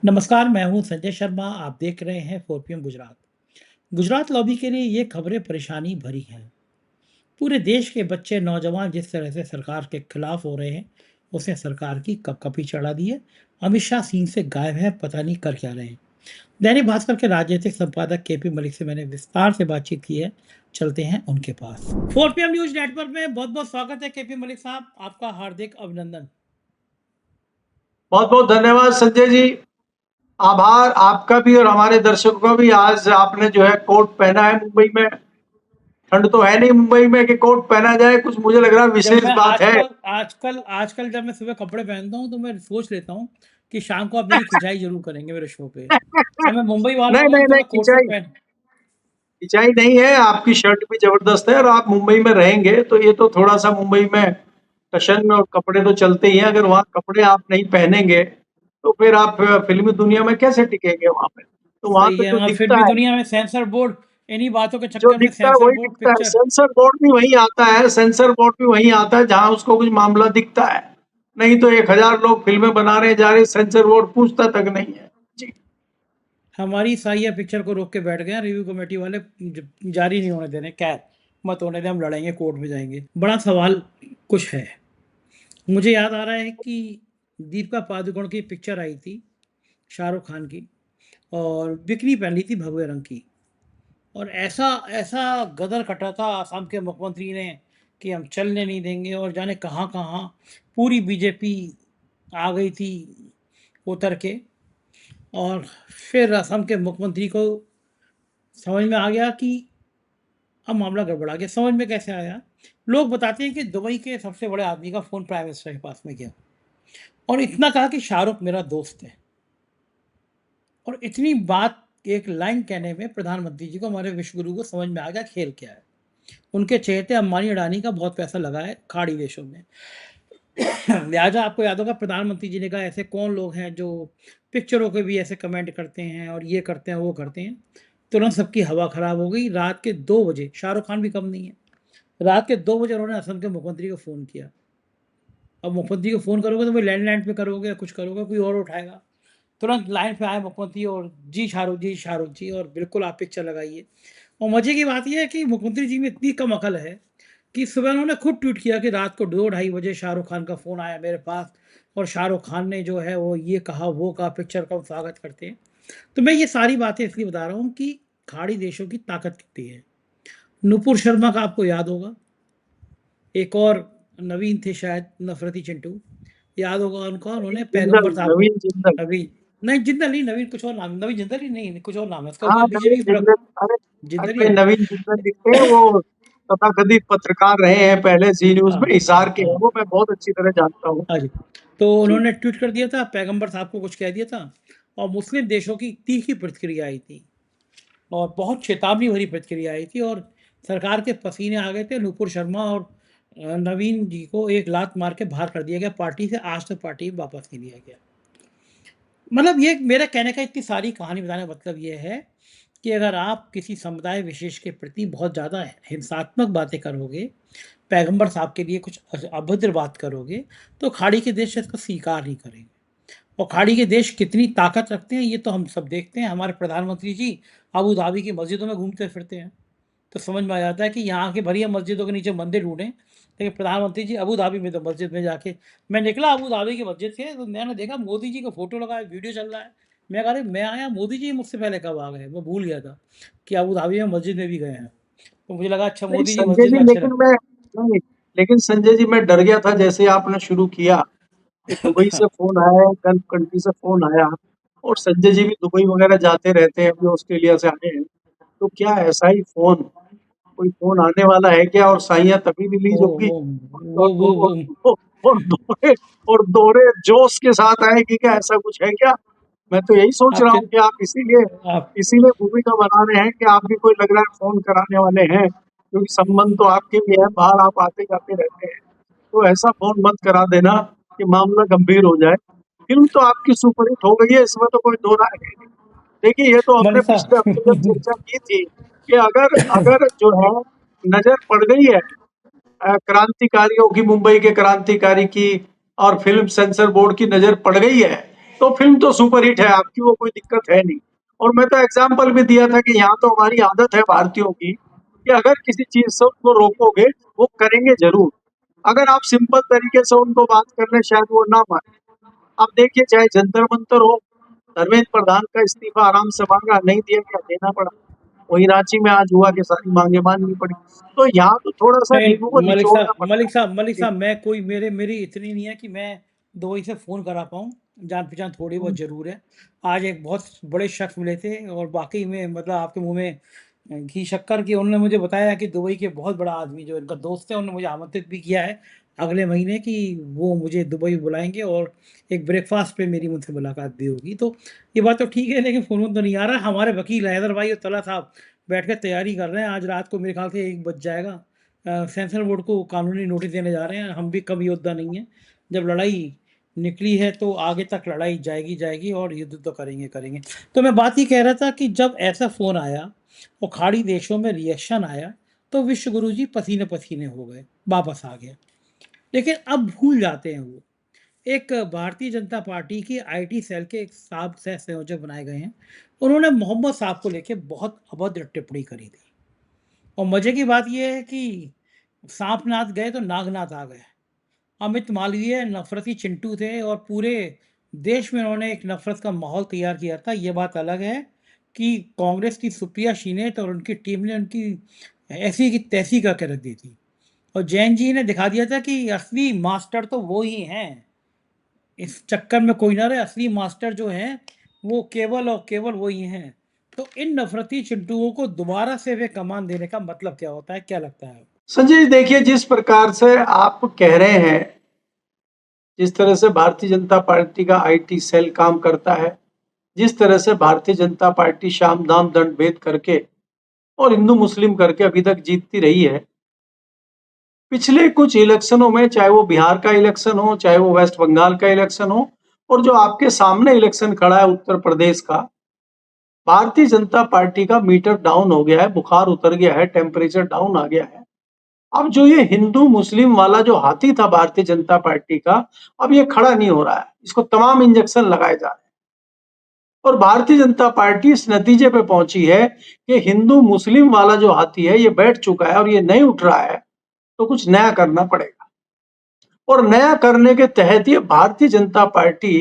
नमस्कार, मैं हूं संजय शर्मा। आप देख रहे हैं 4 PM गुजरात। गुजरात लॉबी के लिए ये खबरें परेशानी भरी हैं। पूरे देश के बच्चे, नौजवान जिस तरह से सरकार के खिलाफ हो रहे हैं, उसने सरकार की कपकपी चढ़ा दी है। अमित शाह सीन से गायब है, पता नहीं कर क्या रहे हैं। दैनिक भास्कर के राजनीतिक संपादक केपी मलिक से मैंने विस्तार से बातचीत की है। चलते हैं उनके पास। 4 PM न्यूज नेटवर्क में बहुत बहुत स्वागत है केपी मलिक साहब, आपका हार्दिक अभिनंदन। बहुत बहुत धन्यवाद संजय जी। आभार आपका भी और हमारे दर्शकों का भी। आज आपने जो है कोट पहना है मुंबई में। ठंड तो है नहीं मुंबई में कि कोट पहना जाए, कुछ मुझे लग रहा है जब विशेष मैं बात है। आजकल जब मैं सुबह कपड़े पहनता हूँ तो मैं सोच लेता हूँ कि शाम को आप मेरी खिंचाई जरूर करेंगे मेरे शो पे। अब मैं मुंबई वाला नहीं हो गया नहीं तो नहीं, मैं कोट सूट पहन। खिंचाई नहीं है। आपकी शर्ट भी जबरदस्त है और आप मुंबई में रहेंगे तो ये तो थोड़ा सा मुंबई में टशन और कपड़े तो चलते ही हैं। अगर वहाँ कपड़े आप नहीं पहनेंगे तो फिर आप फिल्मी दुनिया में कैसे टिकेंगे वहां पे? तो वहां सही तो है, जो और फिर दिखता भी है, दुनिया में सेंसर बोर्ड, इन्हीं बातों के जो चक्कर में दिखता है सेंसर वही बोर्ड दिखता है। पिक्चर। सेंसर बोर्ड भी वही आता है, सेंसर बोर्ड भी वही आता है जहां उसको कुछ मामला दिखता है। नहीं तो 1000 लोग फिल्में बनाने जा रहे, सेंसर बोर्ड पूछता तक नहीं है जी। हमारी साहिया पिक्चर को रोक के बैठ गए हैं रिव्यू कमेटी वाले, जारी नहीं होने देने। खैर, मत होने दे, हम लड़ेंगे, कोर्ट में जाएंगे। बड़ा सवाल कुछ है। मुझे याद आ रहा है कि दीपिका पादुकोण की पिक्चर आई थी, शाहरुख खान की, और बिकनी पहनी थी भगवे रंग की। और ऐसा ऐसा गदर कटा था आसाम के मुख्यमंत्री ने कि हम चलने नहीं देंगे, और जाने कहाँ कहाँ पूरी बीजेपी आ गई थी उतर के। और फिर असम के मुख्यमंत्री को समझ में आ गया कि अब मामला गड़बड़ा गया। समझ में कैसे आया? लोग बताते हैं कि दुबई के सबसे बड़े आदमी का फ़ोन प्राइम मिनिस्टर के पास में गया और इतना कहा कि शाहरुख मेरा दोस्त है। और इतनी बात एक लाइन कहने में प्रधानमंत्री जी को, हमारे विश्वगुरु को, समझ में आ गया खेल क्या है। उनके चहेते अंबानी अडानी का बहुत पैसा लगा है खाड़ी देशों में। लिहाजा आपको याद होगा प्रधानमंत्री जी ने कहा ऐसे कौन लोग हैं जो पिक्चरों के भी ऐसे कमेंट करते हैं और ये करते हैं वो करते हैं। तुरंत सबकी हवा खराब हो गई। रात के 2 बजे, शाहरुख खान भी कम नहीं है, रात के 2 बजे उन्होंने असम के मुख्यमंत्री को फ़ोन किया। अब मुख्यमंत्री को फ़ोन करोगे तो भाई लैंडलाइन पे करोगे या कुछ करोगे, कोई और उठाएगा। तुरंत लाइन पे आए मुख्यमंत्री और जी शाहरुख जी, और बिल्कुल आप पिक्चर लगाइए। और मज़े की बात ये है कि मुख्यमंत्री जी में इतनी कम अकल है कि सुबह उन्होंने खुद ट्वीट किया कि रात को 2 ढाई बजे शाहरुख खान का फ़ोन आया मेरे पास, और शाहरुख खान ने जो है वो ये कहा वो कहा, पिक्चर का हम स्वागत करते हैं। तो मैं ये सारी बातें इसलिए बता रहा हूँ कि खाड़ी देशों की ताकत कितनी है। नुपुर शर्मा का आपको याद होगा, एक और नवीन थे शायद, नफरती चिंटू, याद होगा उनको। उन्होंने जिंदल, पैगंबर साहब को, नवीन जिंदल। नवीन, नहीं जिंदल नहीं, नवीन कुछ और नाम, नवीन जिंदल ही नहीं, कुछ और नाम है उसका, हाँ, वो नवीन बीजेपी की जिंदल। अरे जिंदल ही अरे है ना। नवीन जिंदल लिखते हैं वो। तथाकथित पत्रकार रहे हैं पहले जी न्यूज हाँ में, हिसार हाँ के हैं हाँ वो, मैं बहुत अच्छी तरह जानता हूँ हाँ जी। तो जी। उन्होंने ट्वीट कर दिया था, पैगंबर साहब को कुछ कह दिया था, और मुस्लिम देशों की तीखी प्रतिक्रिया आई थी, और बहुत चेतावनी भरी प्रतिक्रिया आई थी, और सरकार के पसीने आ गए थे। नुपुर शर्मा और नवीन जी को एक लात मार के बाहर कर दिया गया पार्टी से। आज तक पार्टी में वापस नहीं लिया गया। मतलब ये मेरा कहने का, इतनी सारी कहानी बताने का मतलब ये है कि अगर आप किसी समुदाय विशेष के प्रति बहुत ज़्यादा हिंसात्मक बातें करोगे, पैगंबर साहब के लिए कुछ अभद्र बात करोगे, तो खाड़ी के देश इसको स्वीकार नहीं करेंगे। और खाड़ी के देश कितनी ताकत रखते हैं ये तो हम सब देखते हैं। हमारे प्रधानमंत्री जी अबू धाबी की मस्जिदों में घूमते फिरते हैं, तो समझ में आ जाता है कि यहाँ के बढ़िया मस्जिदों के नीचे मंदिर ढूंढें, लेकिन प्रधानमंत्री जी अबू धाबी में तो मस्जिद में जाके, मैं निकला अबू धाबी की मस्जिद से तो मैंने देखा मोदी जी का फोटो लगा है, वीडियो चल रहा है। मैं कह रही मैं आया, मोदी जी मुझसे पहले कब आ गए, मैं भूल गया था कि अबू धाबी में मस्जिद में भी गए हैं। तो मुझे लगा अच्छा नहीं मोदी जी संजय मस्जिद जी, में अच्छे लेकिन रहे। मैं नहीं, लेकिन संजय जी मैं डर गया था जैसे आपने शुरू किया कि दुबई से फोन आया है, गल्फ कंट्री से फोन आया। और संजय जी भी दुबई वगैरह जाते रहते हैं, अभी ऑस्ट्रेलिया से आए हैं। तो क्या ऐसा ही फोन, कोई फोन आने वाला है क्या? और साइयाँ तभी रिलीज वो होगी वो और वो वो वो और दोहरे और दोहरे जोश के साथ आएगी क्या? ऐसा कुछ है क्या? मैं तो यही सोच रहा आपके हूँ कि आप इसीलिए आप इसीलिए भूमिका बना रहे हैं कि आप भी कोई लग रहा है फोन कराने वाले हैं, क्योंकि संबंध तो आपके भी है, बाहर आप आते जाते रहते हैं। तो ऐसा फोन मत करा देना कि मामला गंभीर हो जाए। फिल्म तो आपकी सुपरहिट हो गई है, इसमें तो कोई दो राय है नहीं। देखिए, ये तो हमने मनीषा। पिछले हफ्ते जब चर्चा की थी कि अगर अगर जो है नजर पड़ गई है क्रांतिकारियों की, मुंबई के क्रांतिकारी की, और फिल्म सेंसर बोर्ड की नजर पड़ गई है तो फिल्म तो सुपर हिट है आपकी, वो कोई दिक्कत है नहीं। और मैं तो एग्जाम्पल भी दिया था कि यहाँ तो हमारी आदत है भारतीयों की कि अगर किसी चीज से उनको रोकोगे वो करेंगे जरूर। अगर आप सिंपल तरीके से उनको बात कर रहे शायद वो ना माने। आप देखिए चाहे जंतर मंतर हो, धर्मेंद्र प्रधान का इस्तीफा आराम से मांगा, नहीं दिया गया, देना पड़ा। वही रांची में आज हुआ कि सारी मांगे माननी पड़ी। तो यहाँ तो थोड़ा सा नींबू को नहीं, मलिक निचोड़ना साहब, पड़ता मलिक है। साहब, मैं कोई मेरी इतनी नहीं है कि मैं दुबई से फ़ोन करा पाऊँ। जान पहचान थोड़ी बहुत ज़रूर है। आज एक बहुत बड़े शख्स मिले थे और वाकई में मतलब आपके मुंह में घी शक्कर की। उन्होंने मुझे बताया कि दुबई के बहुत बड़ा आदमी जो इनका दोस्त है, उन्होंने मुझे आमंत्रित भी किया है अगले महीने कि वो मुझे दुबई बुलाएंगे और एक ब्रेकफास्ट पे मेरी उनसे मुलाकात भी होगी। तो ये बात तो ठीक है, लेकिन फ़ोन तो नहीं आ रहा। हमारे वकील हैदर भाई और तला साहब बैठ कर तैयारी कर रहे हैं। आज रात को मेरे ख्याल से 1 बज जाएगा। सेंसर बोर्ड को कानूनी नोटिस देने जा रहे हैं। हम भी कम योद्धा नहीं हैं। जब लड़ाई निकली है तो आगे तक लड़ाई जाएगी जाएगी और युद्ध तो करेंगे करेंगे। तो मैं बात ये कह रहा था कि जब ऐसा फ़ोन आया और खाड़ी देशों में रिएक्शन आया तो विश्व गुरु जी पसीने पसीने हो गए, वापस आ गए। लेकिन अब भूल जाते हैं वो। एक भारतीय जनता पार्टी की आईटी सेल के एक साहब सह संयोजक बनाए गए हैं। उन्होंने मोहम्मद साहब को लेके बहुत अभद्र टिप्पणी करी थी। और मजे की बात यह है कि सांपनाथ गए तो नागनाथ आ गए। अमित मालवीय नफरती चिंटू थे और पूरे देश में उन्होंने एक नफरत का माहौल तैयार किया था। ये बात अलग है कि कांग्रेस की सुप्रिया श्रीनेत और उनकी टीम ने उनकी ऐसी की तैसी करके रख दी थी। और जैन जी ने दिखा दिया था कि असली मास्टर तो वो ही हैं। इस चक्कर में कोई ना रहे, असली मास्टर जो हैं वो केवल और केवल वही हैं। तो इन नफरती चिंटुओं को दोबारा से वे कमान देने का मतलब क्या होता है, क्या लगता है? संजय जी देखिए, जिस प्रकार से आप कह रहे हैं, जिस तरह से भारतीय जनता पार्टी का आईटी सेल काम करता है, जिस तरह से भारतीय जनता पार्टी शाम दाम दंड भेद करके और हिंदू मुस्लिम करके अभी तक जीतती रही है। पिछले कुछ इलेक्शनों में, चाहे वो बिहार का इलेक्शन हो, चाहे वो वेस्ट बंगाल का इलेक्शन हो, और जो आपके सामने इलेक्शन खड़ा है उत्तर प्रदेश का, भारतीय जनता पार्टी का मीटर डाउन हो गया है, बुखार उतर गया है, टेम्परेचर डाउन आ गया है। अब जो ये हिंदू मुस्लिम वाला जो हाथी था भारतीय जनता पार्टी का, अब ये खड़ा नहीं हो रहा है। इसको तमाम इंजेक्शन लगाए जा रहे हैं और भारतीय जनता पार्टी इस नतीजे पे पहुंची है कि हिंदू मुस्लिम वाला जो हाथी है ये बैठ चुका है और ये नहीं उठ रहा है, तो कुछ नया करना पड़ेगा। और नया करने के तहत ये भारतीय जनता पार्टी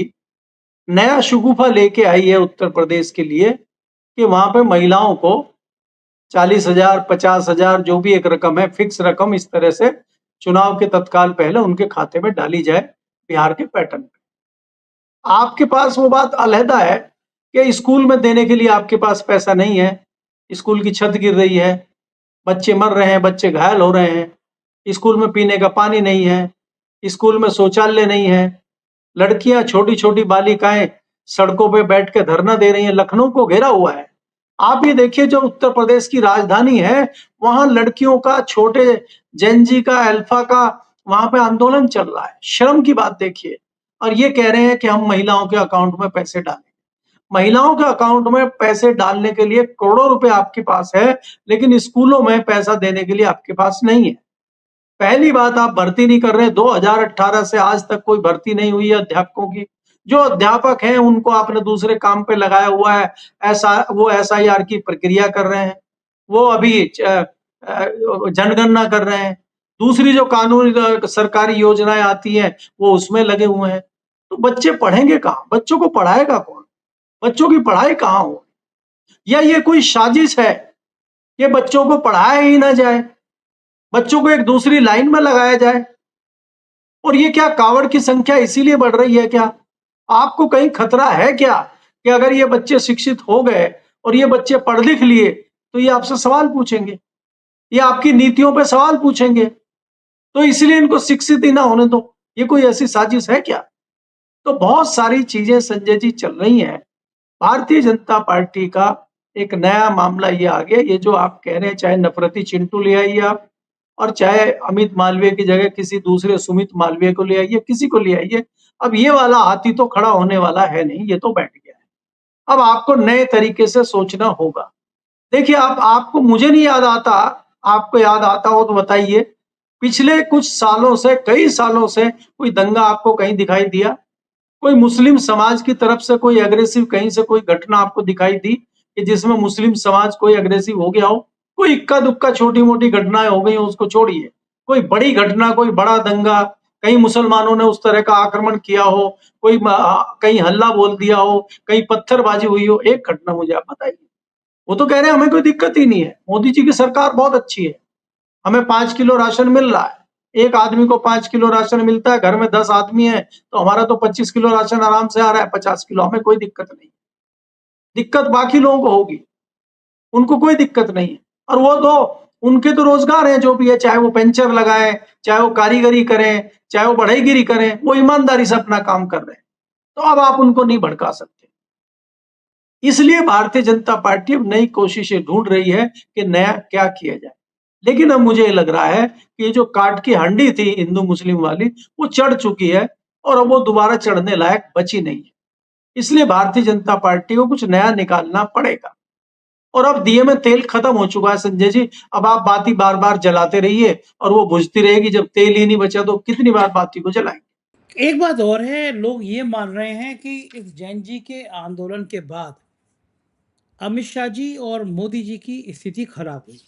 नया शगुफा लेके आई है उत्तर प्रदेश के लिए कि वहां पे महिलाओं को 40,000, 50,000 जो भी एक रकम है, फिक्स रकम, इस तरह से चुनाव के तत्काल पहले उनके खाते में डाली जाए बिहार के पैटर्न पे। आपके पास वो बात अलहदा है कि स्कूल में देने के लिए आपके पास पैसा नहीं है। स्कूल की छत गिर रही है, बच्चे मर रहे हैं, बच्चे घायल हो रहे हैं, स्कूल में पीने का पानी नहीं है, स्कूल में शौचालय नहीं है, लड़कियां, छोटी छोटी बालिकाएं सड़कों पे बैठ के धरना दे रही हैं, लखनऊ को घेरा हुआ है। आप ये देखिए, जो उत्तर प्रदेश की राजधानी है, वहां लड़कियों का, छोटे जेनजी का, अल्फा का वहां पे आंदोलन चल रहा है। शर्म की बात देखिए। और ये कह रहे हैं कि हम महिलाओं के अकाउंट में पैसे डालें। महिलाओं के अकाउंट में पैसे डालने के लिए करोड़ों रुपए आपके पास है, लेकिन स्कूलों में पैसा देने के लिए आपके पास नहीं है। पहली बात, आप भर्ती नहीं कर रहे। 2018 से आज तक कोई भर्ती नहीं हुई है अध्यापकों की। जो अध्यापक हैं उनको आपने दूसरे काम पे लगाया हुआ है। ऐसा वो एसआईआर की प्रक्रिया कर रहे हैं, वो अभी जनगणना कर रहे हैं। दूसरी जो कानूनी सरकारी योजनाएं आती हैं वो उसमें लगे हुए हैं। तो बच्चे पढ़ेंगे कहाँ? बच्चों को पढ़ाएगा कौन? बच्चों की पढ़ाई कहाँ हो? या ये कोई साजिश है कि बच्चों को पढ़ाया ही ना जाए, बच्चों को एक दूसरी लाइन में लगाया जाए? और ये क्या कावड़ की संख्या इसीलिए बढ़ रही है क्या? आपको कहीं खतरा है क्या कि अगर ये बच्चे शिक्षित हो गए और ये बच्चे पढ़ लिख लिए तो ये आपसे सवाल पूछेंगे, ये आपकी नीतियों पे सवाल पूछेंगे, तो इसलिए इनको शिक्षित ही ना होने दो। ये कोई ऐसी साजिश है क्या? तो बहुत सारी चीजें संजय जी चल रही हैं। भारतीय जनता पार्टी का एक नया मामला ये आ गया, ये जो आप कह रहे हैं, चाहे नफरती चिंटू ले आइए आप, और चाहे अमित मालवीय की जगह किसी दूसरे सुमित मालवीय को ले आइए, किसी को ले आइए, अब ये वाला हाथी तो खड़ा होने वाला है नहीं, ये तो बैठ गया है। अब आपको नए तरीके से सोचना होगा। देखिए, आप आपको मुझे नहीं याद आता, आपको याद आता हो तो बताइए, पिछले कुछ सालों से, कई सालों से कोई दंगा आपको कहीं दिखाई दिया? कोई मुस्लिम समाज की तरफ से कोई एग्रेसिव कहीं से कोई घटना आपको दिखाई दी कि जिसमें मुस्लिम समाज कोई एग्रेसिव हो गया हो? कोई इक्का दुक्का छोटी मोटी घटनाएं हो गई हो उसको छोड़िए, कोई बड़ी घटना, कोई बड़ा दंगा, कहीं मुसलमानों ने उस तरह का आक्रमण किया हो, कोई कहीं हल्ला बोल दिया हो, कहीं पत्थरबाजी हुई हो, एक घटना मुझे आप बताइए। वो तो कह रहे हैं हमें कोई दिक्कत ही नहीं है, मोदी जी की सरकार बहुत अच्छी है, हमें 5 किलो राशन मिल रहा है। एक आदमी को 5 किलो राशन मिलता है, घर में 10 आदमी है, तो हमारा तो 25 किलो राशन आराम से आ रहा है, 50 किलो, हमें कोई दिक्कत नहीं। दिक्कत बाकी लोगों को होगी, उनको कोई दिक्कत नहीं है। और वो तो उनके तो रोजगार है जो भी है, चाहे वो पेंचर लगाएं, चाहे वो कारीगरी करें, चाहे वो बढ़ईगिरी करें, वो ईमानदारी से अपना काम कर रहे हैं। तो अब आप उनको नहीं भड़का सकते। इसलिए भारतीय जनता पार्टी अब नई कोशिशें ढूंढ रही है कि नया क्या किया जाए। लेकिन अब मुझे लग रहा है कि ये जो काट की हंडी थी हिंदू मुस्लिम वाली, वो चढ़ चुकी है और अब वो दोबारा चढ़ने लायक बची नहीं है। इसलिए भारतीय जनता पार्टी को कुछ नया निकालना पड़ेगा। और अब दिए में तेल खत्म हो चुका है संजय जी। अब आप बाती बार बार जलाते रहिए और वो बुझती रहेगी। जब तेल ही नहीं बचा तो कितनी बार बाती को जलाएंगे। एक बात और है, लोग ये मान रहे हैं कि इस जैन जी के आंदोलन के बाद अमित शाह जी और मोदी जी की स्थिति खराब हुई,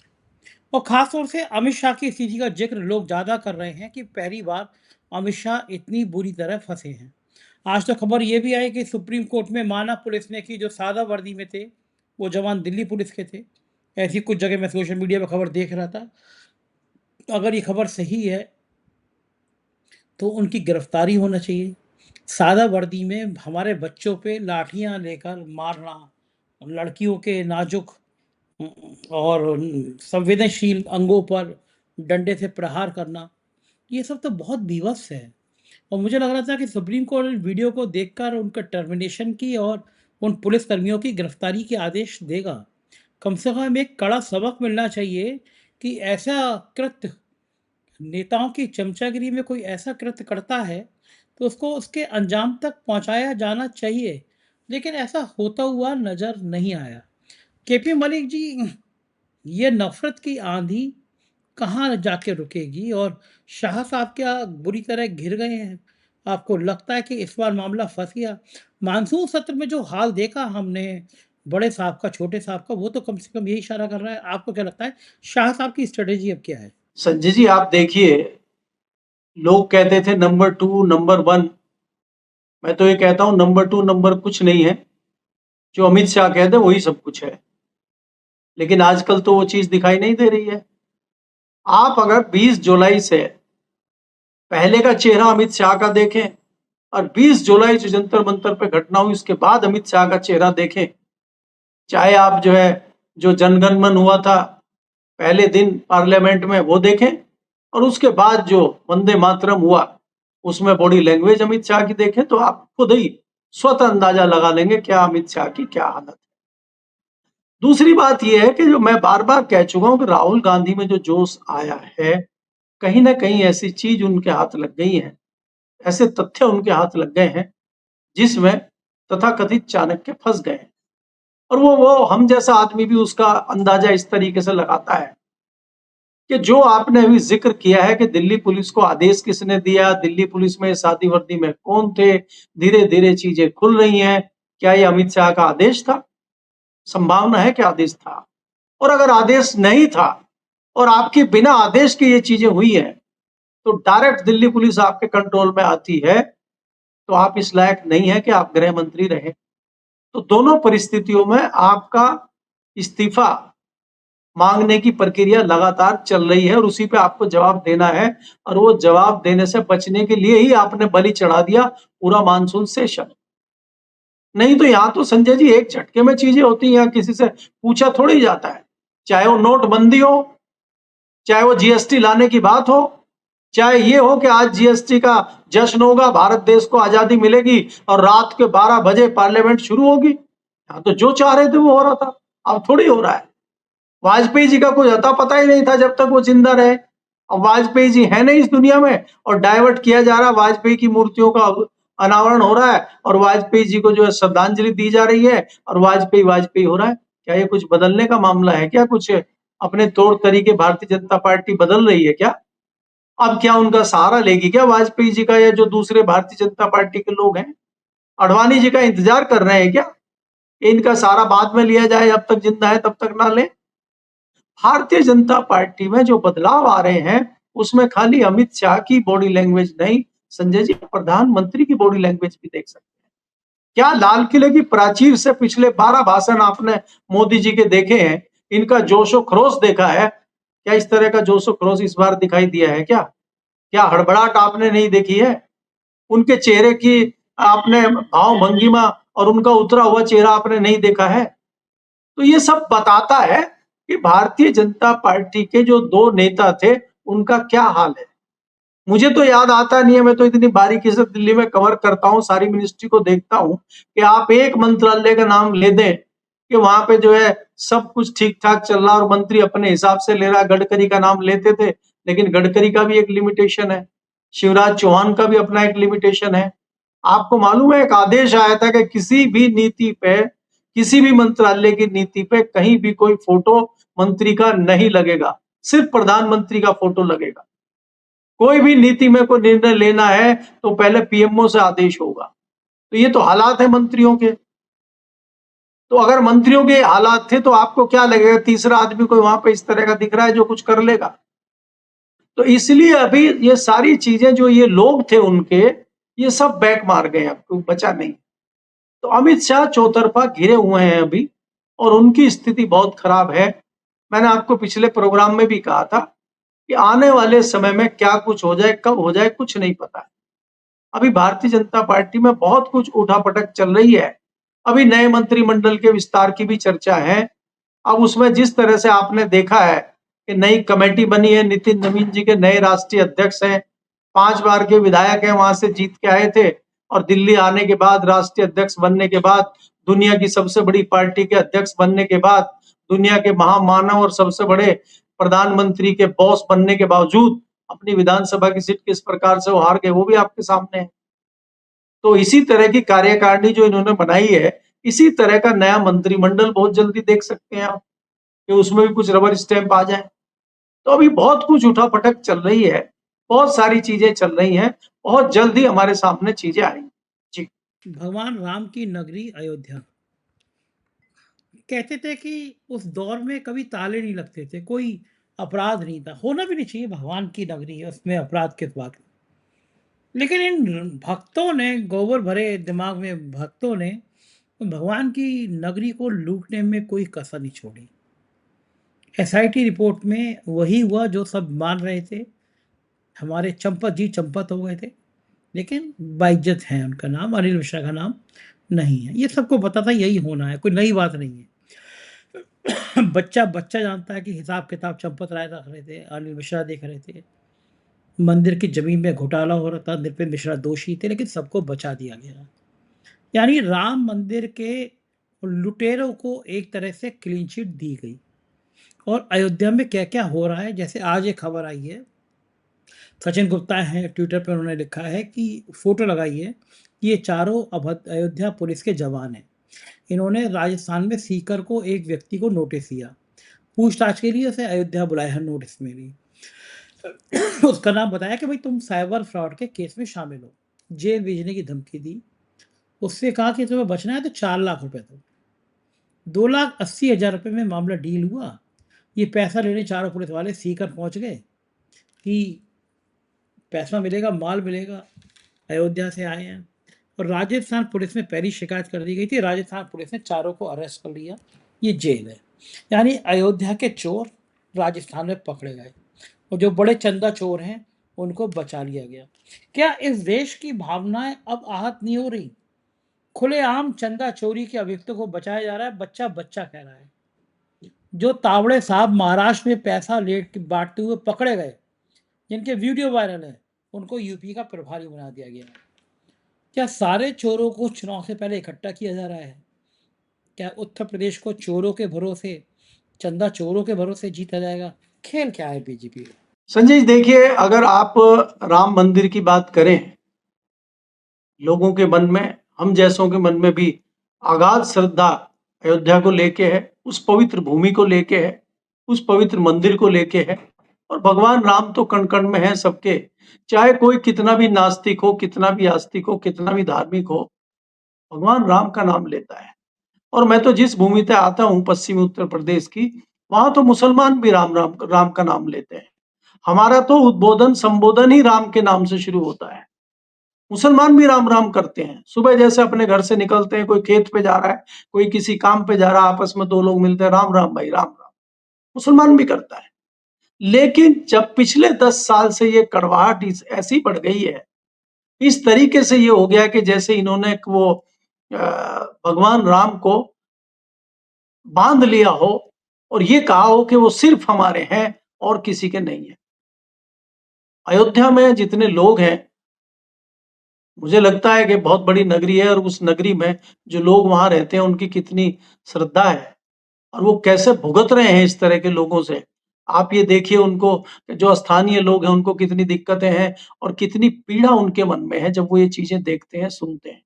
और खास तौर से अमित शाह की स्थिति का जिक्र लोग ज़्यादा कर रहे हैं कि पहली बार अमित शाह इतनी बुरी तरह फंसे हैं। आज तो खबर ये भी आई कि सुप्रीम कोर्ट में माना पुलिस ने कि जो सादा वर्दी में थे वो जवान दिल्ली पुलिस के थे। ऐसी कुछ जगह मैं सोशल मीडिया पर खबर देख रहा था। अगर ये खबर सही है तो उनकी गिरफ्तारी होना चाहिए। सादा वर्दी में हमारे बच्चों पे लाठियां लेकर मारना, लड़कियों के नाजुक और संवेदनशील अंगों पर डंडे से प्रहार करना, ये सब तो बहुत बीभत्स है। और मुझे लग रहा था कि सुप्रीम कोर्ट वीडियो को देखकर उनका टर्मिनेशन की और उन पुलिसकर्मियों की गिरफ्तारी के आदेश देगा। कम से कम एक कड़ा सबक मिलना चाहिए कि ऐसा कृत्य, नेताओं की चमचागिरी में कोई ऐसा कृत्य करता है तो उसको उसके अंजाम तक पहुंचाया जाना चाहिए। लेकिन ऐसा होता हुआ नजर नहीं आया। केपी मलिक जी, ये नफरत की आंधी कहाँ जाके रुकेगी? और शाह साहब क्या बुरी तरह घिर गए हैं? आपको लगता है कि इस बार मामला फंस गया? मानसून सत्र में जो हाल देखा हमने बड़े साहब का, छोटे साहब का, वो तो कम से कम यही इशारा कर रहा है। आपको क्या लगता है शाह साहब की स्ट्रेटेजी अब क्या है? संजय जी आप देखिए, लोग कहते थे नंबर 2 नंबर 1, मैं तो ये कहता हूं नंबर 2 नंबर कुछ नहीं है, जो अमित शाह कहते हैं वही सब कुछ है। लेकिन आजकल तो वो चीज दिखाई नहीं दे रही है। आप अगर 20 जुलाई से पहले का चेहरा अमित शाह का देखें और 20 जुलाई जो जंतर मंतर पे घटना हुई उसके बाद अमित शाह का चेहरा देखें, चाहे आप जो है जो जनगण मन हुआ था पहले दिन पार्लियामेंट में वो देखें, और उसके बाद जो वंदे मातरम हुआ उसमें बॉडी लैंग्वेज अमित शाह की देखें, तो आप खुद ही स्वतः अंदाजा लगा लेंगे क्या अमित शाह की क्या हालत है। दूसरी बात यह है कि जो मैं बार बार कह चुका हूं कि राहुल गांधी में जो जोश आया है, कहीं ना कहीं ऐसी चीज उनके हाथ लग गई है, ऐसे तथ्य उनके हाथ लग गए हैं जिसमें तथाकथित चाणक्य फंस गए हैं। और वो हम जैसा आदमी भी उसका अंदाजा इस तरीके से लगाता है कि जो आपने अभी जिक्र किया है कि दिल्ली पुलिस को आदेश किसने दिया, दिल्ली पुलिस में सादी वर्दी में कौन थे, धीरे धीरे चीजें खुल रही हैं। क्या ये अमित शाह का आदेश था? संभावना है कि आदेश था। और अगर आदेश नहीं था और आपके बिना आदेश के ये चीजें हुई हैं, तो डायरेक्ट दिल्ली पुलिस आपके कंट्रोल में आती है, तो आप इस लायक नहीं है कि आप गृह मंत्री रहे। तो दोनों परिस्थितियों में आपका इस्तीफा मांगने की प्रक्रिया लगातार चल रही है और उसी पे आपको जवाब देना है। और वो जवाब देने से बचने के लिए ही आपने बलि चढ़ा दिया पूरा मानसून सेशन। नहीं तो यहाँ तो संजय जी एक झटके में चीजें होती हैं, यहाँ किसी से पूछा थोड़ी जाता है। चाहे वो नोटबंदी हो, चाहे वो जीएसटी लाने की बात हो, चाहे ये हो कि आज जीएसटी का जश्न होगा, भारत देश को आजादी मिलेगी और रात के 12 बजे पार्लियामेंट शुरू होगी। यहाँ तो जो चाह रहे थे वो हो रहा था, अब थोड़ी हो रहा है। वाजपेयी जी का कोई अता पता ही नहीं था जब तक वो जिंदा रहे। अब वाजपेयी जी है नहीं इस दुनिया में और डाइवर्ट किया जा रहा है, वाजपेयी की मूर्तियों का अनावरण हो रहा है और वाजपेयी जी को जो है श्रद्धांजलि दी जा रही है और वाजपेयी वाजपेयी हो रहा है। क्या ये कुछ बदलने का मामला है? क्या कुछ अपने तौर तरीके भारतीय जनता पार्टी बदल रही है क्या? अब क्या उनका सहारा लेगी क्या वाजपेयी जी का, या जो दूसरे भारतीय जनता पार्टी के लोग हैं? अडवाणी जी का इंतजार कर रहे हैं क्या? इनका सारा बाद में लिया जाए, जब तक जिंदा है तब तक ना ले। भारतीय जनता पार्टी में जो बदलाव आ रहे हैं उसमें खाली अमित शाह की बॉडी लैंग्वेज नहीं, संजय जी प्रधानमंत्री की बॉडी लैंग्वेज भी देख सकते हैं। क्या लाल किले की प्राचीर से पिछले 12 भाषण आपने मोदी जी के देखे हैं? इनका जोशो खरोश देखा है? क्या इस तरह का जोशो खरोश इस बार दिखाई दिया है क्या? क्या हड़बड़ाहट आपने नहीं देखी है? उनके चेहरे की आपने भाव भंगिमा और उनका उतरा हुआ चेहरा आपने नहीं देखा है? तो ये सब बताता है कि भारतीय जनता पार्टी के जो 2 नेता थे, उनका क्या हाल है। मुझे तो याद आता नहीं है, मैं तो इतनी बारीकी से दिल्ली में कवर करता हूँ, सारी मिनिस्ट्री को देखता हूँ कि आप एक मंत्रालय का नाम ले दें कि वहां पे जो है सब कुछ ठीक-ठाक चल रहा और मंत्री अपने हिसाब से ले रहा। गडकरी का नाम लेते थे, लेकिन गडकरी का भी एक लिमिटेशन है। शिवराज चौहान का भी अपना एक लिमिटेशन है। आपको मालूम है एक आदेश आया था कि किसी भी नीति पे, किसी भी मंत्रालय की नीति पे कहीं भी कोई फोटो मंत्री का नहीं लगेगा, सिर्फ प्रधानमंत्री का फोटो लगेगा। कोई भी नीति में कोई निर्णय लेना है तो पहले पीएमओ से आदेश होगा। तो ये तो हालात है मंत्रियों के। तो अगर मंत्रियों के हालात थे तो आपको क्या लगेगा तीसरा आदमी कोई वहां पे इस तरह का दिख रहा है जो कुछ कर लेगा? तो इसलिए अभी ये सारी चीजें जो ये लोग थे उनके, ये सब बैक मार गए, अब कोई बचा नहीं। तो अमित शाह चौतरफा घिरे हुए हैं अभी और उनकी स्थिति बहुत खराब है। मैंने आपको पिछले प्रोग्राम में भी कहा था कि आने वाले समय में क्या कुछ हो जाए, कब हो जाए, कुछ नहीं पता है। अभी भारतीय जनता पार्टी में बहुत कुछ उठापटक चल रही है। अभी नए मंत्रिमंडल के विस्तार की भी चर्चा है। अब उसमें जिस तरह से आपने देखा है कि नई कमेटी बनी है, नितिन नवीन जी के नए राष्ट्रीय अध्यक्ष हैं, 5 बार के विधायक हैं, वहां से जीत के आए थे और दिल्ली आने के बाद राष्ट्रीय अध्यक्ष बनने के बाद, दुनिया की सबसे बड़ी पार्टी के अध्यक्ष बनने के बाद, दुनिया के महामानव और सबसे बड़े प्रधानमंत्री के बॉस बनने के बावजूद अपनी विधानसभा की सीट किस प्रकार से वो हार गए वो भी आपके सामने है। तो इसी तरह की कार्यकारिणी जो इन्होंने बनाई है, इसी तरह का नया मंत्रिमंडल बहुत जल्दी देख सकते हैं आप कि उसमें भी कुछ रबर स्टैंप आ जाए। तो अभी बहुत कुछ उठापटक चल रही है, बहुत सारी चीजें चल रही हैं, बहुत जल्द ही हमारे सामने चीजें आएंगी। जी। भगवान राम की नगरी अयोध्या। कहते थे कि उस दौर में कभी ताले नहीं लगते थे, कोई अपराध नहीं था, होना भी नहीं चाहिए, भगवान की नगरी है, उसमें अपराध किस बात का। लेकिन इन भक्तों ने, गोबर भरे दिमाग में भक्तों ने भगवान की नगरी को लूटने में कोई कसर नहीं छोड़ी। एसआईटी रिपोर्ट में वही हुआ जो सब मान रहे थे। हमारे चंपत जी चंपत हो गए थे, लेकिन बाइज्जत है उनका नाम, अनिल मिश्रा का नाम नहीं है। ये सबको पता था यही होना है, कोई नई बात नहीं है। बच्चा बच्चा जानता है कि हिसाब किताब चंपत राय रख रहे थे, अनिल मिश्रा देख रहे थे। मंदिर की जमीन में घोटाला हो रहा था, नृपेंद्र मिश्रा दोषी थे, लेकिन सबको बचा दिया गया। यानी राम मंदिर के लुटेरों को एक तरह से क्लीन चिट दी गई। और अयोध्या में क्या क्या हो रहा है, जैसे आज एक खबर आई है, सचिन गुप्ता है ट्विटर पर, उन्होंने लिखा है कि फोटो लगाई है कि ये चारों अयोध्या पुलिस के जवान हैं। इन्होंने राजस्थान में सीकर को एक व्यक्ति को नोटिस दिया, पूछताछ के लिए उसे अयोध्या बुलाया है नोटिस में भी। उसका नाम बताया कि भाई तुम साइबर फ्रॉड के केस में शामिल हो, जेल भेजने की धमकी दी। उससे कहा कि तुम्हें बचना है तो 4 लाख रुपए दो। 2,80,000 रुपये में मामला डील हुआ। ये पैसा लेने चारों पुलिस वाले सीकर पहुंच गए कि पैसा मिलेगा, माल मिलेगा, अयोध्या से आए हैं। और राजस्थान पुलिस में पहली शिकायत कर दी गई थी, राजस्थान पुलिस ने चारों को अरेस्ट कर लिया। ये जेल है। यानी अयोध्या के चोर राजस्थान में पकड़े गए और जो बड़े चंदा चोर हैं उनको बचा लिया गया। क्या इस देश की भावनाएं अब आहत नहीं हो रही? खुलेआम चंदा चोरी के अभियुक्तों को बचाया जा रहा है, बच्चा बच्चा कह रहा है। जो तावड़े साहब महाराष्ट्र में पैसा लेट बांटते हुए पकड़े गए, जिनके वीडियो वायरल है, उनको यूपी का प्रभारी बना दिया गया। क्या सारे चोरों को चुनाव से पहले इकट्ठा किया जा रहा है? क्या उत्तर प्रदेश को चोरों के भरोसे, चंदा चोरों के भरोसे जीता जाएगा? खेल क्या है बीजेपी का? संजय जी देखिए, अगर आप राम मंदिर की बात करें, लोगों के मन में, हम जैसों के मन में भी अगाध श्रद्धा अयोध्या को लेके है, उस पवित्र भूमि को लेके है, उस पवित्र मंदिर को लेके है। और भगवान राम तो कण कण में है सबके, चाहे कोई कितना भी नास्तिक हो, कितना भी आस्तिक हो, कितना भी धार्मिक हो। भगवान राम का नाम लेता है। और मैं तो जिस भूमि से आता हूँ पश्चिमी उत्तर प्रदेश की, वहाँ तो मुसलमान भी राम का नाम लेते हैं। हमारा तो उद्बोधन संबोधन ही राम के नाम से शुरू होता है। मुसलमान भी राम राम करते हैं। सुबह जैसे अपने घर से निकलते हैं, कोई खेत पे जा रहा है, कोई किसी काम पे जा रहा है, आपस में दो लोग मिलते हैं, राम राम भाई, राम राम। मुसलमान भी करता है। लेकिन जब पिछले 10 साल से ये कड़वाहट ऐसी बढ़ गई है, इस तरीके से ये हो गया कि जैसे इन्होंने वो भगवान राम को बांध लिया हो और ये कहा हो कि वो सिर्फ हमारे हैं और किसी के नहीं है। अयोध्या में जितने लोग हैं, मुझे लगता है कि बहुत बड़ी नगरी है और उस नगरी में जो लोग वहां रहते हैं उनकी कितनी श्रद्धा है और वो कैसे भुगत रहे हैं इस तरह के लोगों से। आप ये देखिए, उनको जो स्थानीय लोग हैं उनको कितनी दिक्कतें हैं और कितनी पीड़ा उनके मन में है जब वो ये चीजें देखते हैं, सुनते हैं।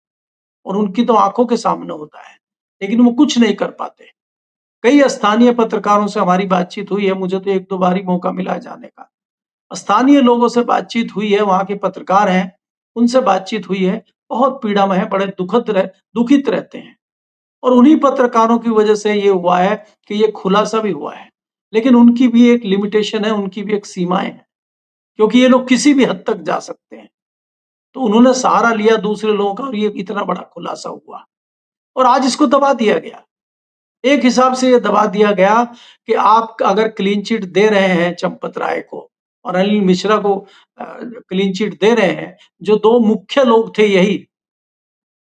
और उनकी तो आंखों के सामने होता है, लेकिन वो कुछ नहीं कर पाते। कई स्थानीय पत्रकारों से हमारी बातचीत हुई है, मुझे तो 1-2 बार ही मौका मिला है जाने का। स्थानीय लोगों से बातचीत हुई है, वहाँ के पत्रकार हैं, उनसे बातचीत हुई है, बहुत पीड़ा में है, बड़े दुखित रहते हैं। और उन्हीं पत्रकारों की वजह से ये हुआ है कि ये खुलासा भी हुआ है। लेकिन उनकी भी एक लिमिटेशन है, उनकी भी एक सीमाएँ हैं, क्योंकि ये लोग किसी भी हद तक जा सकते हैं। तो उन्होंने सहारा लिया दूसरे लोगों का और ये इतना बड़ा खुलासा हुआ और आज इसको दबा दिया गया। एक हिसाब से ये दबा दिया गया कि आप अगर क्लीन चिट दे रहे हैं चंपत राय को और अनिल मिश्रा को क्लीन चिट दे रहे हैं, जो 2 मुख्य लोग थे यही।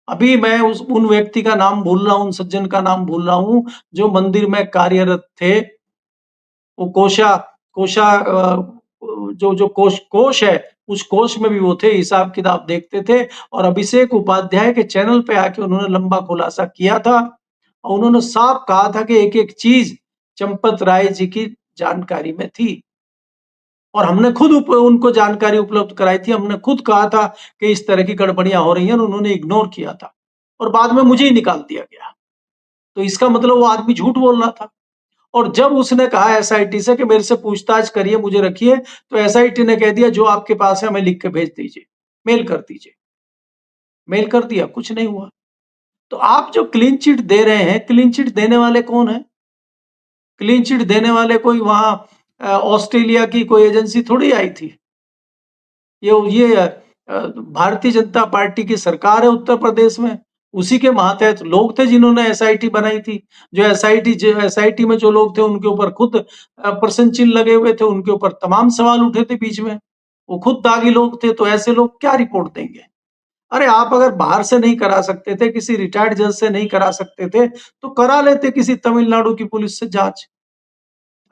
अभी मैं उन व्यक्ति का नाम भूल रहा हूँ, उन सज्जन का नाम भूल रहा हूँ, जो मंदिर में कार्यरत थे। वो कोषा जो कोष है, उस कोष में भी वो थे, हिसाब-किताब देखते थे और अभिषेक उपाध्याय के चैनल पे आके उन्होंने लंबा खुलासा किया था और उन्होंने साफ कहा था कि एक-एक चीज़ चंपत राय जी की जानकारी में थी और हमने खुद उनको जानकारी उपलब्ध कराई थी। हमने खुद कहा था कि इस तरह की गड़बड़ियाँ हो रही हैं और उन्होंने इग्नोर किया था और बाद में मुझे ही निकाल दिया गया। तो इसका मतलब वो आदमी झूठ बोल रहा था। और जब उसने कहा एसआईटी से कि मेरे से पूछताछ करिए, मुझे रखिए, तो एसआईटी ने कह दिया जो आपके पास है हमें लिख के भेज दीजिए, मेल कर दीजिए। मेल कर दिया, कुछ नहीं हुआ। तो आप जो क्लीन चिट दे रहे हैं, क्लीन चिट देने वाले कौन हैं? क्लीन चिट देने वाले कोई वहाँ ऑस्ट्रेलिया की कोई एजेंसी थोड़ी आई थी। ये भारतीय जनता पार्टी की सरकार है उत्तर प्रदेश में, उसी के मातहत लोग थे जिन्होंने एसआईटी बनाई थी। जो एसआईटी में जो लोग थे उनके ऊपर खुद प्रश्न चिन्ह लगे हुए थे, उनके ऊपर तमाम सवाल उठे थे बीच में। वो खुद दागी लोग थे, तो ऐसे लोग क्या रिपोर्ट देंगे? अरे आप अगर बाहर से नहीं करा सकते थे, किसी रिटायर्ड जज से नहीं करा सकते थे, तो करा लेते किसी तमिलनाडु की पुलिस से जाँच।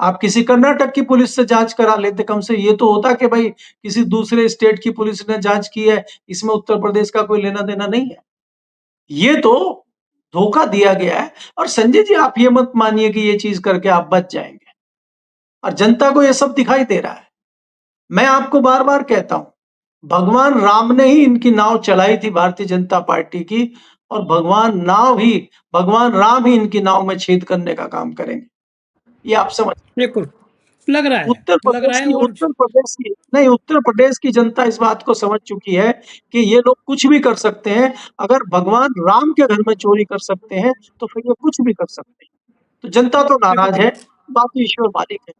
आप किसी कर्नाटक की पुलिस से जाँच करा लेते, कम से ये तो होता कि भाई किसी दूसरे स्टेट की पुलिस ने जाँच की है, इसमें उत्तर प्रदेश का कोई लेना-देना नहीं है। ये तो धोखा दिया गया है और संजय जी आप ये मत मानिए कि ये चीज़ करके आप बच जाएँगे और जनता को ये सब दिखाई दे रहा है। मैं आपको बार-बार कहता हूँ, भगवान राम ने ही इनकी नाव चलाई थी भारतीय जनता पार्टी की और भगवान राम ही इनकी नाव में छेद करने का काम करेंगे। ये आप समझ बिल्कुल, लग रहा है और उत्तर प्रदेश की जनता इस बात को समझ चुकी है कि ये लोग कुछ भी कर सकते हैं। अगर भगवान राम के घर में चोरी कर सकते हैं, तो फिर ये कुछ भी कर सकते हैं। तो जनता तो देखो नाराज़ है, बाकी ईश्वर मालिक है।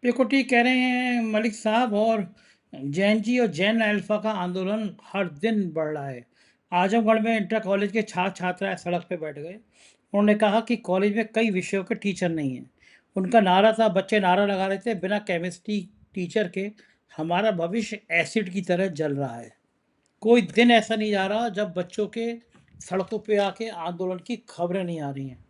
बिल्कुल ठीक कह रहे हैं मलिक साहब। और जैन जी और जैन अल्फा का आंदोलन हर दिन बढ़ रहा है। आजमगढ़ में इंटर कॉलेज के छात्र छात्राएं सड़क पे बैठ गए। उन्होंने कहा कि कॉलेज में कई विषयों के टीचर नहीं हैं। उनका नारा था, बच्चे नारा लगा रहे थे, बिना केमिस्ट्री टीचर के हमारा भविष्य एसिड की तरह जल रहा है। कोई दिन ऐसा नहीं जा रहा जब बच्चों के सड़कों पे आके आंदोलन की खबरें नहीं आ रही हैं।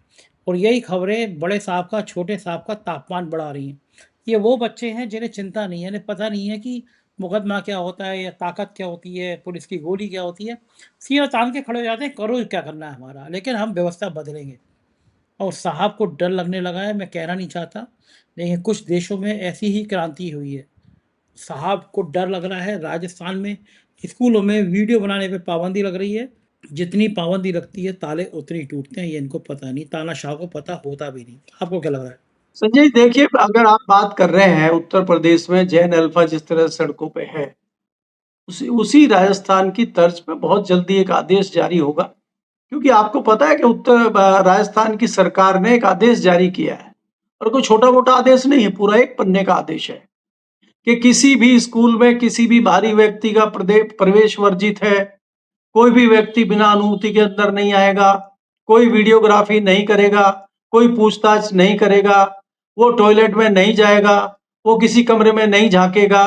और यही खबरें बड़े साहब का, छोटे साहब का तापमान बढ़ा रही हैं। ये वो बच्चे हैं जिन्हें चिंता नहीं है, इन्हें पता नहीं है कि मुकदमा क्या होता है या ताकत क्या होती है, पुलिस की गोली क्या होती है। सीना तान के खड़े हो जाते हैं, करो क्या करना है हमारा, लेकिन हम व्यवस्था बदलेंगे। और साहब को डर लगने लगा है, मैं कहना नहीं चाहता, लेकिन कुछ देशों में ऐसी ही क्रांति हुई है। साहब को डर लग रहा है। राजस्थान में स्कूलों में वीडियो बनाने पे पाबंदी लग रही है। जितनी पाबंदी लगती है ताले उतने ही टूटते हैं, ये इनको पता नहीं, तानाशाह को पता होता भी नहीं। आपको क्या लग रहा है? संजय जी देखिए, अगर आप बात कर रहे हैं उत्तर प्रदेश में जैन अल्फा जिस तरह सड़कों पे है, उसी उसी राजस्थान की तर्ज पे बहुत जल्दी एक आदेश जारी होगा क्योंकि आपको पता है कि राजस्थान की सरकार ने एक आदेश जारी किया है, और कोई छोटा-मोटा आदेश नहीं है, पूरा 1 पन्ने का आदेश है कि किसी भी स्कूल में किसी भी बाहरी व्यक्ति का प्रवेश वर्जित है। कोई भी व्यक्ति बिना अनुमति के अंदर नहीं आएगा, कोई वीडियोग्राफी नहीं करेगा, कोई पूछताछ नहीं करेगा, वो टॉयलेट में नहीं जाएगा, वो किसी कमरे में नहीं झाँकेगा,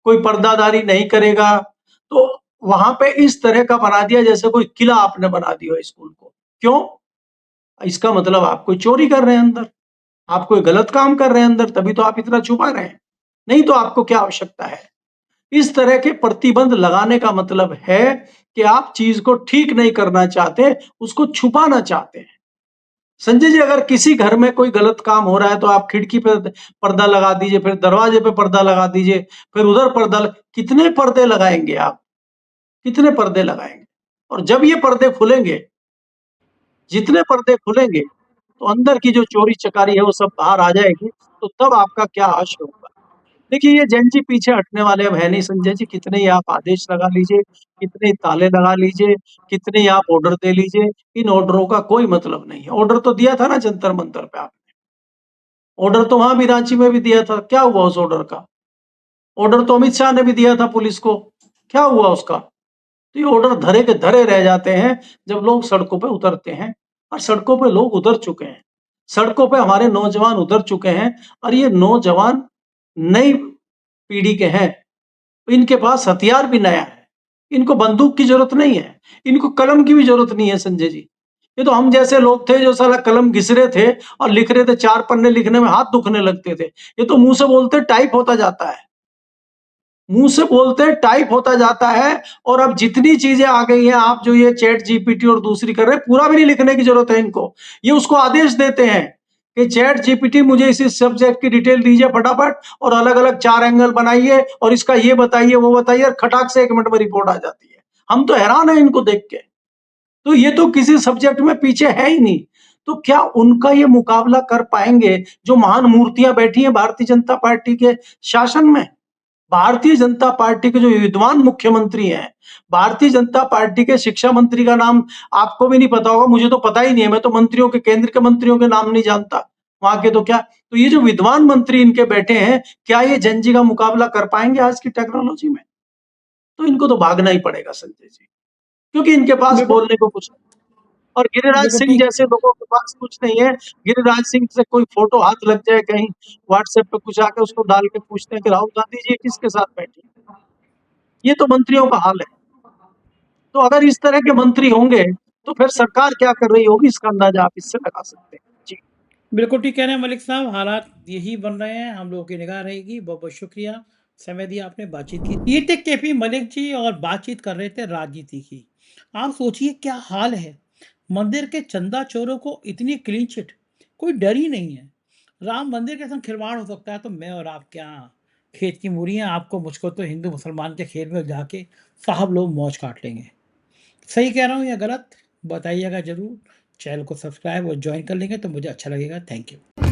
कोई पर्दादारी नहीं करेगा। तो वहाँ पे इस तरह का बना दिया जैसे कोई किला आपने बना दिया हो स्कूल को। क्यों? इसका मतलब आप कोई चोरी कर रहे हैं अंदर, आप कोई गलत काम कर रहे हैं अंदर, तभी तो आप इतना छुपा रहे हैं। नहीं तो आपको क्या आवश्यकता है? इस तरह के प्रतिबंध लगाने का मतलब है कि आप चीज़ को ठीक नहीं करना चाहते, उसको छुपाना चाहते हैं। संजय जी, अगर किसी घर में कोई गलत काम हो रहा है तो आप खिड़की पे पर्दा लगा दीजिए, फिर दरवाजे पे पर्दा लगा दीजिए, फिर उधर कितने पर्दे लगाएँगे आप? कितने पर्दे लगाएँगे? और जब ये पर्दे खुलेंगे, जितने पर्दे खुलेंगे, तो अंदर की जो चोरी-चकारी है वो सब बाहर आ जाएगी, तो तब आपका क्या हास्य होगा। देखिए, ये जेन ज़ी पीछे हटने वाले अब है नहीं संजय जी, कितने ही आप आदेश लगा लीजिए, कितने ही ताले लगा लीजिए, कितने ही आप ऑर्डर दे लीजिए, इन ऑर्डरों का कोई मतलब नहीं है। ऑर्डर तो दिया था ना जंतर-मंतर पे आपने, ऑर्डर तो वहाँ भी रांची में भी दिया था, क्या हुआ उस ऑर्डर का? ऑर्डर तो अमित शाह ने भी दिया था पुलिस को, क्या हुआ उसका? तो ये ऑर्डर धरे के धरे रह जाते हैं जब लोग सड़कों पे उतरते हैं, और सड़कों पे लोग उतर चुके हैं। सड़कों पे हमारे नौजवान उतर चुके हैं, और ये नौजवान नई पीढ़ी के हैं। इनके पास हथियार भी नया है। इनको बंदूक की ज़रूरत नहीं है, इनको कलम की भी ज़रूरत नहीं है संजय जी। ये तो हम जैसे लोग थे जो साला कलम घिस रहे थे और लिख रहे थे, 4 पन्ने लिखने में हाथ दुखने लगते थे। ये तो मुँह से बोलते टाइप होता जाता है। मुँह से बोलते टाइप होता जाता है, और अब जितनी चीज़ें आ गई हैं, आप जो ये चैट जीपीटी और दूसरी कर रहे हैं, पूरा भी नहीं लिखने की ज़रूरत है इनको। ये उसको आदेश देते हैं कि चैट जीपीटी मुझे इस सब्जेक्ट की डिटेल दीजिए फटाफट, और अलग-अलग 4 एंगल बनाइए और इसका ये बताइए, वो बताइए, और खटाक से 1 मिनट में रिपोर्ट आ जाती है। हम तो हैरान हैं इनको देख के। तो ये तो किसी सब्जेक्ट में पीछे है ही नहीं। तो क्या उनका ये मुकाबला कर पाएँगे, जो महान मूर्तियाँ बैठी हैं भारतीय जनता पार्टी के शासन में? भारतीय जनता पार्टी के जो विद्वान मुख्यमंत्री हैं, भारतीय जनता पार्टी के शिक्षा मंत्री का नाम आपको भी नहीं पता होगा, मुझे तो पता ही नहीं है, मैं तो मंत्रियों के, केंद्र के मंत्रियों के नाम नहीं जानता, वहाँ के तो क्या। तो ये जो विद्वान मंत्री इनके बैठे हैं, क्या ये जेन ज़ी का मुकाबला कर पाएँगे आज की टेक्नोलॉजी में? तो इनको तो भागना ही पड़ेगा संजय जी, क्योंकि इनके पास बिल्कुल, बोलने को कुछ नहीं। और गिरिराज बिल्कुल सिंह ठीक। जैसे लोगों के पास कुछ नहीं है। गिरिराज सिंह से कोई फोटो हाथ लग जाए कहीं, व्हाट्सएप पे कुछ आके उसको डाल के पूछते हैं कि राहुल गांधी जी किसके साथ बैठी? ये तो मंत्रियों का हाल है। तो अगर इस तरह के मंत्री होंगे, तो फिर सरकार क्या कर रही होगी, इसका अंदाजा आप इससे लगा सकते हैं। जी। बिल्कुल ठीक कह रहे हैं मलिक साहब, हालात यही बन रहे हैं, हम लोगों की निगाह रहेगी। बहुत-बहुत शुक्रिया, समय दिया आपने, बातचीत की। ये थे केपी मलिक जी और बातचीत कर रहे थे राजनीति की। आप सोचिए क्या हाल है, मंदिर के चंदा चोरों को इतनी क्लीन चिट, कोई डर ही नहीं है। राम मंदिर के संग खिलवाड़ हो सकता है तो मैं और आप क्या, खेत की मूरियाँ, आपको मुझको तो हिंदू मुसलमान के खेत में जाके साहब लोग मौज काट लेंगे। सही कह रहा हूँ या गलत? बताइएगा ज़रूर। चैनल को सब्सक्राइब और जॉइन कर लेंगे तो मुझे अच्छा लगेगा। Thank you.